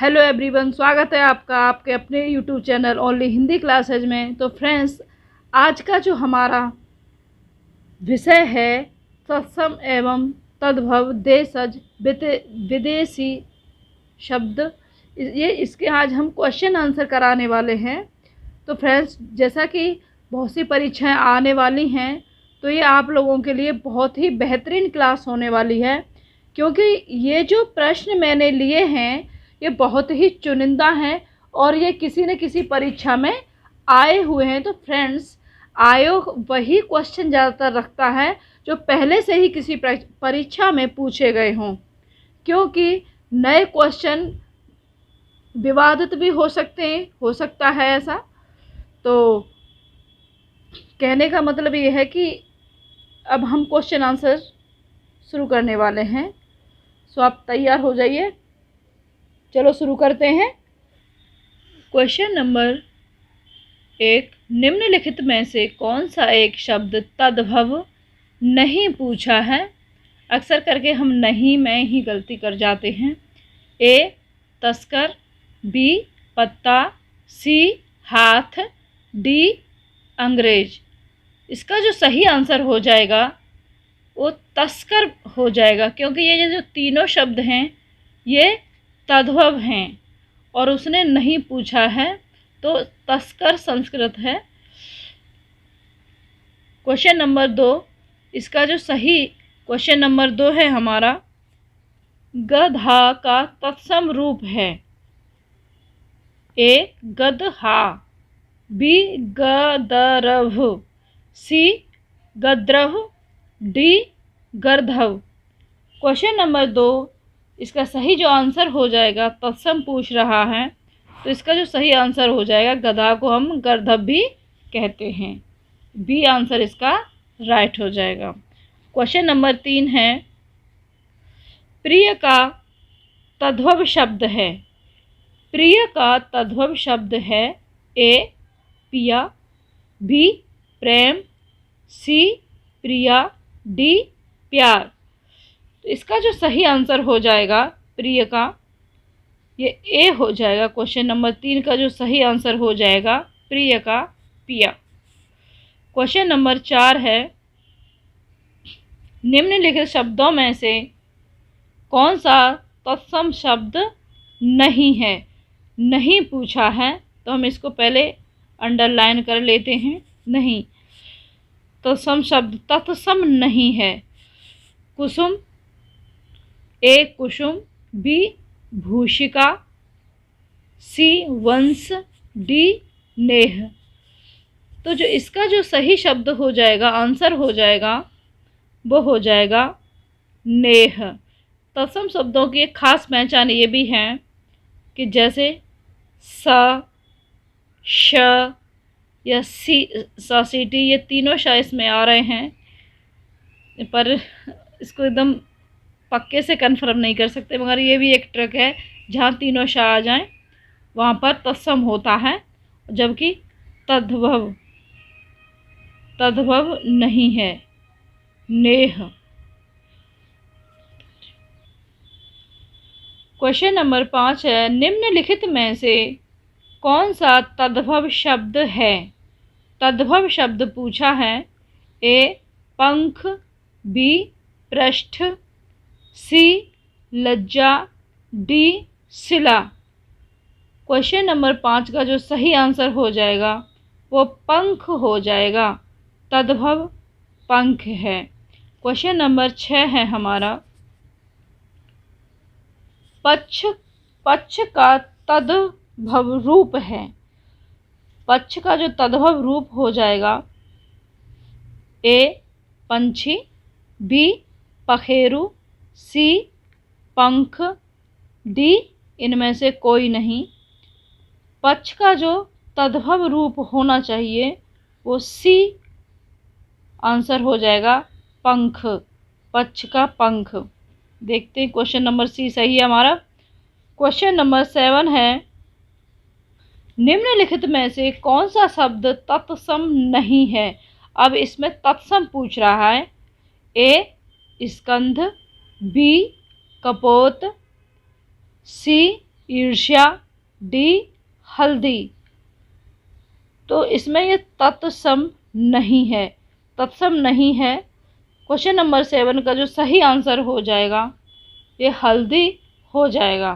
Hello everyone, स्वागत है आपका आपके अपने YouTube channel only Hindi classes में। तो फ्रेंड्स, आज का जो हमारा विषय है तत्सम एवं तद्भव देशज विदेशी शब्द, ये इसके आज हम क्वेश्चन आंसर कराने वाले हैं। तो फ्रेंड्स, जैसा कि बहुत सी परीक्षाएं आने वाली हैं, तो ये आप लोगों के लिए बहुत ही बेहतरीन क्लास होने वाली है, क्योंकि ये जो प्रश्न मैंने लिए हैं ये बहुत ही चुनिंदा हैं और ये किसी न किसी परीक्षा में आए हुए हैं। तो फ्रेंड्स, आयोग वही क्वेश्चन ज़्यादातर रखता है जो पहले से ही किसी परीक्षा में पूछे गए हों, क्योंकि नए क्वेश्चन विवादित भी हो सकते हैं, हो सकता है ऐसा। तो कहने का मतलब ये है कि अब हम क्वेश्चन आंसर शुरू करने वाले हैं। सो आप तैयार हो जाइए, चलो शुरू करते हैं। क्वेश्चन नंबर 1, निम्नलिखित में से कौन सा एक शब्द तद्भव नहीं पूछा है? अक्सर करके हम नहीं में ही गलती कर जाते हैं। ए तस्कर, बी पत्ता, सी हाथ, डी अंग्रेज। इसका जो सही आंसर हो जाएगा वो तस्कर हो जाएगा, क्योंकि ये जो तीनों शब्द हैं ये तद्भव हैं और उसने नहीं पूछा है, तो तस्कर संस्कृत है। क्वेश्चन नंबर 2, इसका जो सही क्वेश्चन नंबर 2 है हमारा, गधा का तत्सम रूप है। ए गदहा, बी गदरभ, सी गद्रभ, डी गर्धव। क्वेश्चन नंबर 2, इसका सही जो आंसर हो जाएगा, तत्सम पूछ रहा है, तो इसका जो सही आंसर हो जाएगा, गधा को हम गर्धव भी कहते हैं। बी आंसर इसका राइट हो जाएगा। क्वेश्चन नंबर 3 है, प्रिय का तद्भव शब्द है। प्रिय का तद्भव शब्द है ए पिया, बी प्रेम, सी प्रिया, डी प्यार। तो इसका जो सही आंसर हो जाएगा प्रिय का, ये ए हो जाएगा। क्वेश्चन नंबर 3 का जो सही आंसर हो जाएगा प्रिय का पिया। क्वेश्चन नंबर 4 है, निम्नलिखित शब्दों में से कौन सा तत्सम शब्द नहीं है? नहीं पूछा है, तो हम इसको पहले अंडरलाइन कर लेते हैं। नहीं, तत्सम शब्द तत्सम नहीं है। कुसुम, ए कुसुम, बी भूषिका, सी वंश, डी नेह। तो जो इसका जो सही शब्द हो जाएगा, आंसर हो जाएगा, वो हो जाएगा नेह। तत्सम शब्दों की एक खास पहचान ये भी है कि जैसे स, श या सी, सीटी, ये तीनों श इसमें आ रहे हैं, पर इसको एकदम पक्के से कंफर्म नहीं कर सकते, मगर ये भी एक ट्रिक है, जहाँ तीनों श आ जाएं वहाँ पर तत्सम होता है, जबकि तद्भव नहीं है, नेह। क्वेश्चन नंबर 5 है, निम्नलिखित में से कौन सा तद्भव शब्द है? तद्भव शब्द पूछा है। ए पंख, बी पृष्ठ, सी लज्जा, डी शिला। क्वेश्चन नंबर 5 का जो सही आंसर हो जाएगा वो पंख हो जाएगा। तद्भव पंख है। क्वेश्चन नंबर 6 है हमारा, पक्ष का तद्भव रूप है। पक्ष का जो तद्भव रूप हो जाएगा, ए पंछी, बी पखेरु, सी पंख, डी इनमें से कोई नहीं। पक्ष का जो तद्भव रूप होना चाहिए वो सी आंसर हो जाएगा, पंख, पक्ष का पंख। देखते हैं क्वेश्चन नंबर सी सही है हमारा। क्वेश्चन नंबर 7 है, निम्नलिखित में से कौन सा शब्द तत्सम नहीं है? अब इसमें तत्सम पूछ रहा है। ए स्कंध, बी कपोत, सी ईर्ष्या, डी हल्दी। तो इसमें ये तत्सम नहीं है, तत्सम नहीं है। क्वेश्चन नंबर 7 का जो सही आंसर हो जाएगा ये हल्दी हो जाएगा।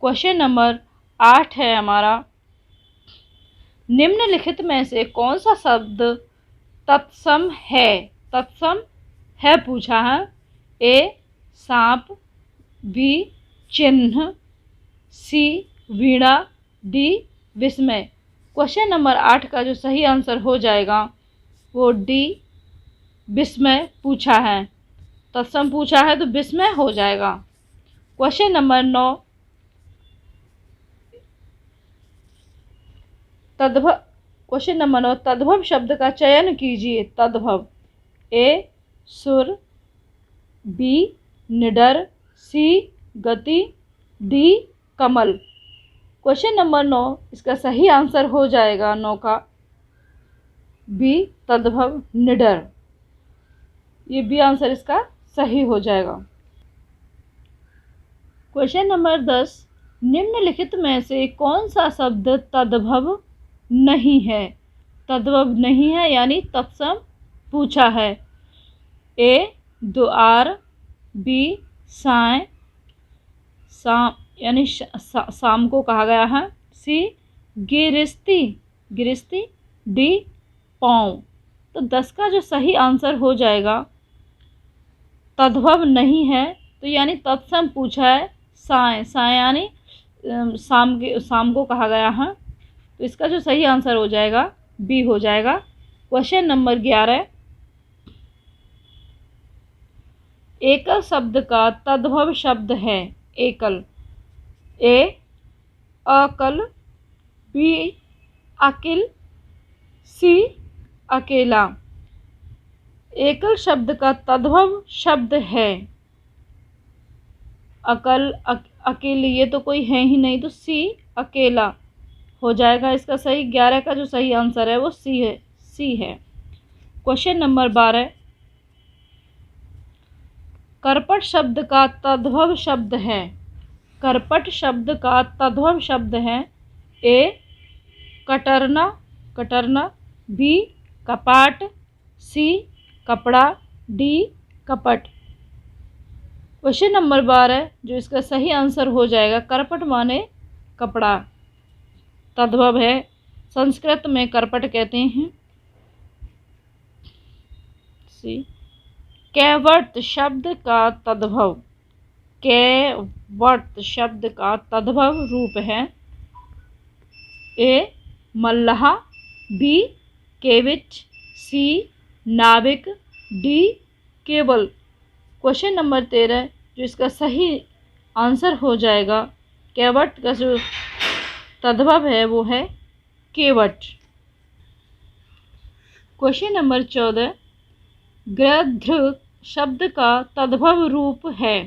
क्वेश्चन नंबर 8 है हमारा, निम्नलिखित में से कौन सा शब्द तत्सम है? तत्सम है पूछा है। ए सांप, बी चिन्ह, सी वीणा, डी विस्मय। क्वेश्चन नंबर 8 का जो सही आंसर हो जाएगा वो डी विस्मय पूछा है। तत्सम पूछा है तो विस्मय हो जाएगा। क्वेश्चन नंबर 9, क्वेश्चन नंबर 9, तद्भव शब्द का चयन कीजिए। तद्भव, ए सुर, बी निडर, सी गति, डी कमल। क्वेश्चन नंबर 9 इसका सही आंसर हो जाएगा 9 का बी तद्भव निडर। ये बी आंसर इसका सही हो जाएगा। क्वेश्चन नंबर 10, निम्नलिखित में से कौन सा शब्द तद्भव नहीं है? तद्भव नहीं है यानी तत्सम पूछा है। ए द्वार, बी साय, शाम यानी शाम को कहा गया है, सी गिरस्ती, गिरस्ती, डी पाँव। तो 10 का जो सही आंसर हो जाएगा तद्भव नहीं है तो यानी तत्सम पूछा है। साय, साय यानी शाम को कहा गया है, तो इसका जो सही आंसर हो जाएगा बी हो जाएगा। क्वेश्चन नंबर 11, एकल शब्द का तद्भव शब्द है। एकल, ए अकल, बी अकिल, सी अकेला। एकल शब्द का तद्भव शब्द है अकल, अकेली, ये तो कोई है ही नहीं, तो सी अकेला हो जाएगा इसका सही। 11 का जो सही आंसर है वो सी है, सी है। क्वेश्चन नंबर 12, करपट शब्द का तद्भव शब्द है। करपट शब्द का तद्भव शब्द है। ए कटरना, कटरना, बी कपाट, सी कपड़ा, डी कपट। क्वेश्चन नंबर 12 जो इसका सही आंसर हो जाएगा, करपट माने कपड़ा, तद्भव है, संस्कृत में करपट कहते हैं। सी कैवर्त शब्द का तद्भव, कैवर्त शब्द का तद्भव रूप है। ए मल्लाह, बी केविच, सी नाविक, डी केवल। क्वेश्चन नंबर 13 जो इसका सही आंसर हो जाएगा, कैवर्त का जो तद्भव है वो है केवट। क्वेश्चन नंबर 14, गृध्र शब्द का तद्भव रूप है।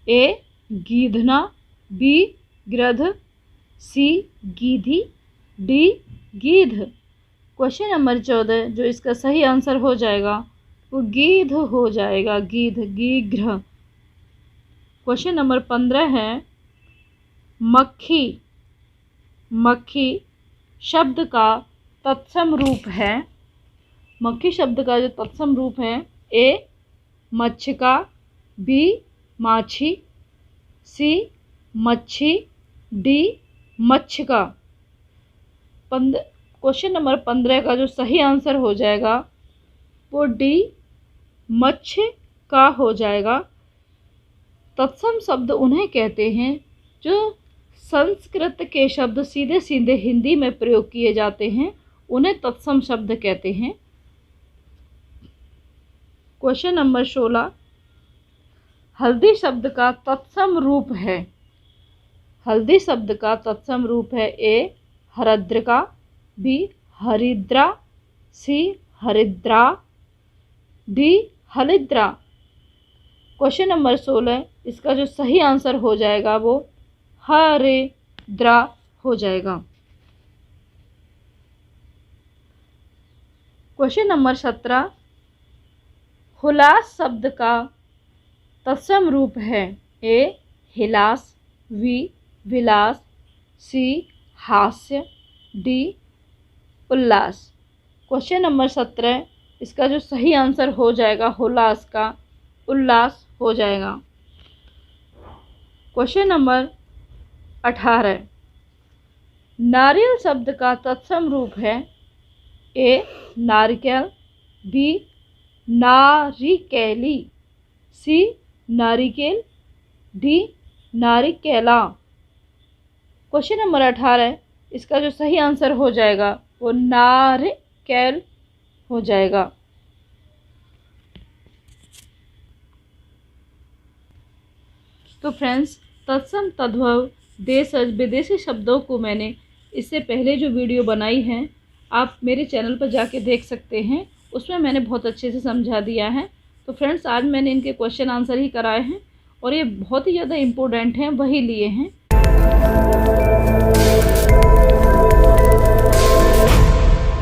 ए गीधना, बी गृध, सी गीधी, डी गीध। क्वेश्चन नंबर 14 जो इसका सही आंसर हो जाएगा वो गीध हो जाएगा, गीध, गीघ्र। क्वेश्चन नंबर 15 है, मक्खी, मक्खी शब्द का तत्सम रूप है। मक्खी शब्द का जो तत्सम रूप है, ए मच्छिका, बी माछी, सी मच्छी, डी मच्छिका। क्वेश्चन नंबर 15 का जो सही आंसर हो जाएगा वो डी मच्छिका हो जाएगा। तत्सम शब्द उन्हें कहते हैं जो संस्कृत के शब्द सीधे सीधे हिंदी में प्रयोग किए जाते हैं, उन्हें तत्सम शब्द कहते हैं। क्वेश्चन नंबर 16, हल्दी शब्द का तत्सम रूप है। हल्दी शब्द का तत्सम रूप है। ए हरिद्रिका, बी हरिद्रा, सी हरिद्रा, डी हलिद्रा। क्वेश्चन नंबर 16 इसका जो सही आंसर हो जाएगा वो हरिद्रा हो जाएगा। क्वेश्चन नंबर 17, हुलास शब्द का तत्सम रूप है। ए हिलास, बी विलास, सी हास्य, डी उल्लास। क्वेश्चन नंबर 17, इसका जो सही आंसर हो जाएगा हुलास का उल्लास हो जाएगा। क्वेश्चन नंबर 18, नारियल शब्द का तत्सम रूप है ए नारिकेल, बी नारिकेली, सी नारिकेल, डी नारिकेला। क्वेश्चन नंबर 18, इसका जो सही आंसर हो जाएगा वो नारिकेल हो जाएगा। तो फ्रेंड्स, तत्सम तद्भव देशज विदेशी शब्दों को मैंने इससे पहले जो वीडियो बनाई है आप मेरे चैनल पर जाके देख सकते हैं, उसमें मैंने बहुत अच्छे से समझा दिया है। तो फ्रेंड्स, आज मैंने इनके क्वेश्चन आंसर ही कराए हैं और ये बहुत ही ज़्यादा इम्पोर्टेंट हैं, वही लिए हैं।